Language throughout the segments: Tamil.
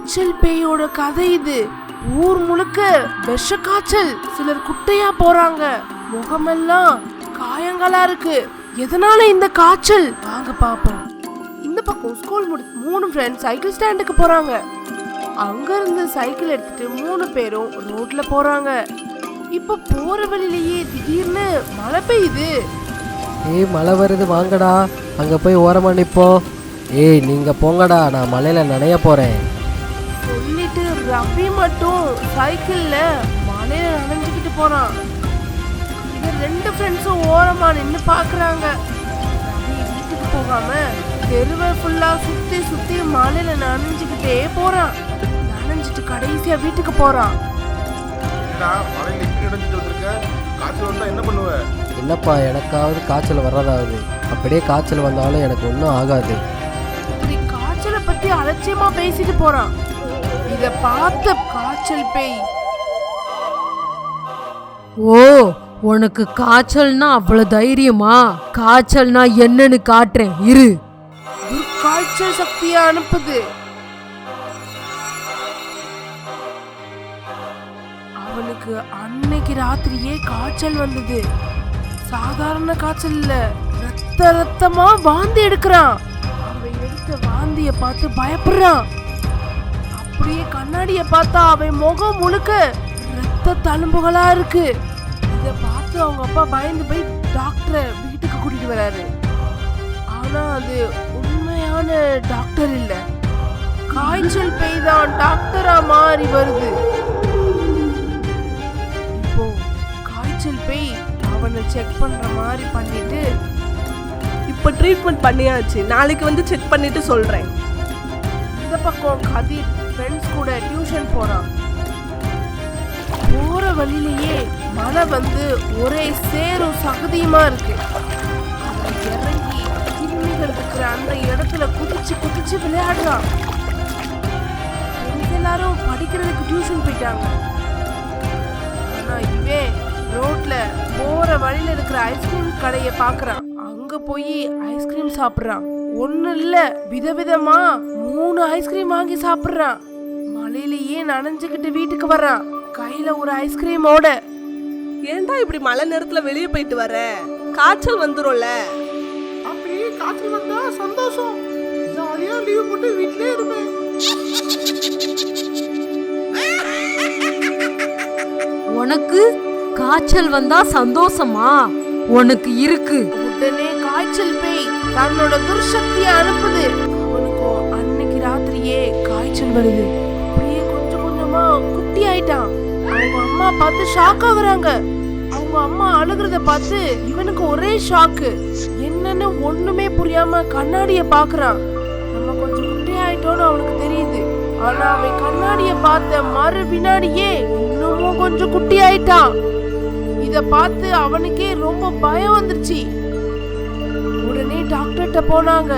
காய்ச்சல் பேயோட கதை இது. ஊர் முழுக்க விஷ காய்ச்சல். சிலர் குட்டையா போறாங்க, முகமெல்லாம் காயங்களா இருக்கு. எதனால இந்த காய்ச்சல்? வாங்க பாப்போம். இந்த பக்கம் ஸ்கூல் முடிச்சு 3 ஃப்ரெண்ட்ஸ் சைக்கிள் ஸ்டாண்டுக்கு போறாங்க. அங்க இருந்து சைக்கிள் எடுத்துட்டு 3 பேரும் ரோட்ல போறாங்க. இப்ப போற வழியிலேயே திடீர்னு மழை பெய்யுது. மழை வருது, வாங்கடா அங்க போய் ஓரமா நிப்போம். நீங்க போங்கடா, நான் மழையில நனைய போறேன் சொல்லிட்டு ரவி மட்டும் சைக்கிள்ல மழையில நனைஞ்சுக்கிட்டு போறான். இத 2 ஃப்ரெண்ட்ஸும் ஓரமா நின்னு பாக்குறாங்க. ரவி வீட்டுக்கு போகாம தெருவை ஃபுல்லா சுத்தி சுத்தி மழையில நனைஞ்சுக்கிட்டே போறான். நனைஞ்சிட்டு கடைசியா வீட்டுக்கு போறான். என்னப்பா, எனக்காவது காய்ச்சல் வர்றதாவது? அப்படியே காய்ச்சல் வந்தாலும் எனக்கு ஒன்றும் ஆகாது. இப்படி காய்ச்சலை பத்தி அலட்சியமா பேசிட்டு போறான். இத பார்த்த காய்ச்சல் பேய், ஓ உனக்கு காய்ச்சல்னா அவ்வளவு தைரியமா? காய்ச்சல்னா என்னன்னு காட்டுறேன் இரு. காய்ச்சல் சக்தியை அனுப்புது. அவனுக்கு அன்னைக்கு ராத்திரியே காய்ச்சல் வந்தது. சாதாரண காய்ச்சல் இல்ல, ரத்தமா வாந்தி எடுக்கிறான். அவன் எடுத்த வாந்திய பார்த்து பயப்படுறான். அப்படியே கண்ணாடிய பார்த்தா அவன் முகம் முழுக்க ரத்த தழும்புகளா இருக்கு. இத பார்த்து அவங்க அப்பா பயந்து போய் டாக்டரை வீட்டுக்கு கூட்டிட்டு வராரு. ஆனா அது உண்மையான டாக்டர் இல்ல, காய்ச்சல் பேய் தான் டாக்டரா மாறி வருது. இப்போ காய்ச்சல் பேய் அவனை செக் பண்ற மாதிரி பண்ணிட்டு, இப்போ ட்ரீட்மெண்ட் பண்ணியாச்சு, நாளைக்கு வந்து செக் பண்ணிட்டு சொல்றேன். இந்த பக்கம் கதிர் ஃப்ரெண்ட்ஸ் கூட டியூஷன் போறான். போற வழியிலேயே மழை வந்து ஒரே சேரும் சகதியுமா இருக்கு. அவன் இறங்கி கிருமிகள் இருக்கிற அந்த இடத்துல குதிச்சு குதிச்சு விளையாடுறான். எல்லாரும் படிக்கிறதுக்கு டியூஷன் போயிட்டாங்க. ஆனா இவே ரோட்ல போற வழியில இருக்கிற ஐஸ்கிரீம் கடையை பாக்குறான். அங்க போய் ஐஸ்கிரீம் சாப்பிடுறான். ஒண்ணு இல்ல, விதவிதமா 3 ஐஸ்கிரீம் வாங்கி சாப்பிடுறான். மழையிலேயே நனைஞ்சுக்கிட்டு வீட்டுக்கு வர்றான், கையில ஒரு ஐஸ்கிரீமோட. ஏன்டா இப்படி மழை நேரத்துல வெளியே போயிட்டு வர? காய்ச்சல் வந்துரும்ல. அப்படியே காய்ச்சல் வந்தா சந்தோஷம், ஜாலியா லீவ் போட்டு வீட்லயே இருப்பேன். உனக்கு காய்ச்சல் வந்தா சந்தோஷமா? உனக்கு இருக்கு. உடனே காய்ச்சல் பேய் தன்னோட துர்சக்தியை அனுப்புது. அவனுக்கு அன்னைக்கு ராத்திரியே காய்ச்சல் வருது. அப்படியே கொஞ்சம் கொஞ்சமா குட்டி ஆயிட்டான். அவங்க அம்மா பார்த்து ஷாக் ஆகுறாங்க. அவங்க அம்மா அழுகிறத பார்த்து இவனுக்கு ஒரே ஷாக்கு. என்னன்னு ஒண்ணுமே புரியாம கண்ணாடிய பாக்குறான். நம்ம கொஞ்சம் குட்டி ஆயிட்டோம்னு அவனுக்கு தெரியுது. ஆனா அவன் கண்ணாடிய பார்த்த மறு வினாடியே இன்னமும் கொஞ்சம் குட்டி ஆயிட்டான். இத பார்த்து அவனுக்கே ரொம்ப பயம் வந்துருச்சு. உடனே டாக்டர்கிட்ட போனாங்க.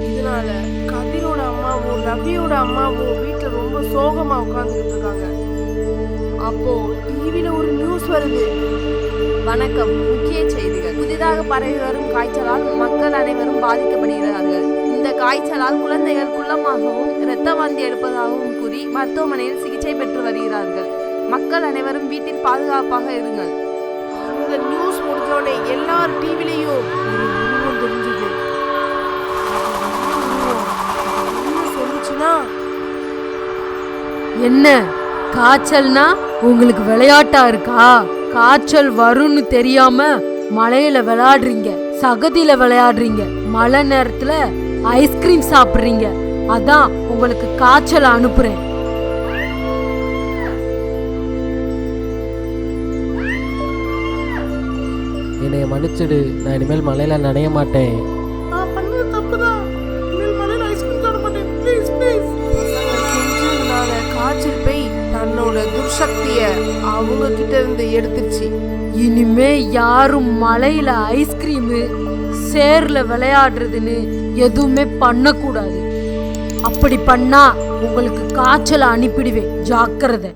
இதனால கதிரோட அம்மாவும் ரவியோட அம்மாவும் வீட்டுல ரொம்ப சோகமா உட்கார்ந்துட்டு இருக்காங்க. அப்போ டிவில ஒரு நியூஸ் வருது. வணக்கம், முக்கிய செய்திகள். புதிதாக பரவி வரும் காய்ச்சலால் மக்கள் அனைவரும் பாதிக்கப்படுகிறார்கள். இந்த காய்ச்சலால் குழந்தைகள் குள்ளமாகவும் இரத்த வாந்தி எடுப்பதாகவும் கூறி மருத்துவமனையில் சிகிச்சை பெற்று வருகிறார்கள். மக்கள் அனைவரும் வீட்டில் பாதுகாப்பாக இருங்கள். அந்த நியூஸ் முடிஞ்சோடனே எல்லார் டிவிலையும் ஒரு உருவம் தெரிஞ்சது. சொல்லுச்சுன்னா, என்ன காய்ச்சல்னா உங்களுக்கு விளையாட்டா இருக்கா? காய்ச்சல் வரும்னு தெரியாம மழையில விளையாடுறீங்க, சகதியில விளையாடுறீங்க, மழை நேரத்துல ஐஸ்கிரீம் சாப்பிடுறீங்க. அதான் உங்களுக்கு காய்ச்சல் அனுப்புறேன். என்னைய மன்னிச்சிடு, நான் இனிமேல் மழையில நனைய மாட்டேன். நான் பண்ணது தப்புதான், இனிமேல் மழையில ஐஸ்கிரீம் சாப்பிட மாட்டேன். Please please. காய்ச்சல் பேய் தன்னோட துர்சக்திய அவங்க கிட்ட இருந்து எடுத்துருச்சு. இனிமே யாரும் மழையில ஐஸ்கிரீமு சேர்ல விளையாடுறதுன்னு எதுவுமே பண்ணக்கூடாது. அப்படி பண்ணா உங்களுக்கு காய்ச்சல் அனுப்பிடுவேன், ஜாக்கிரதை.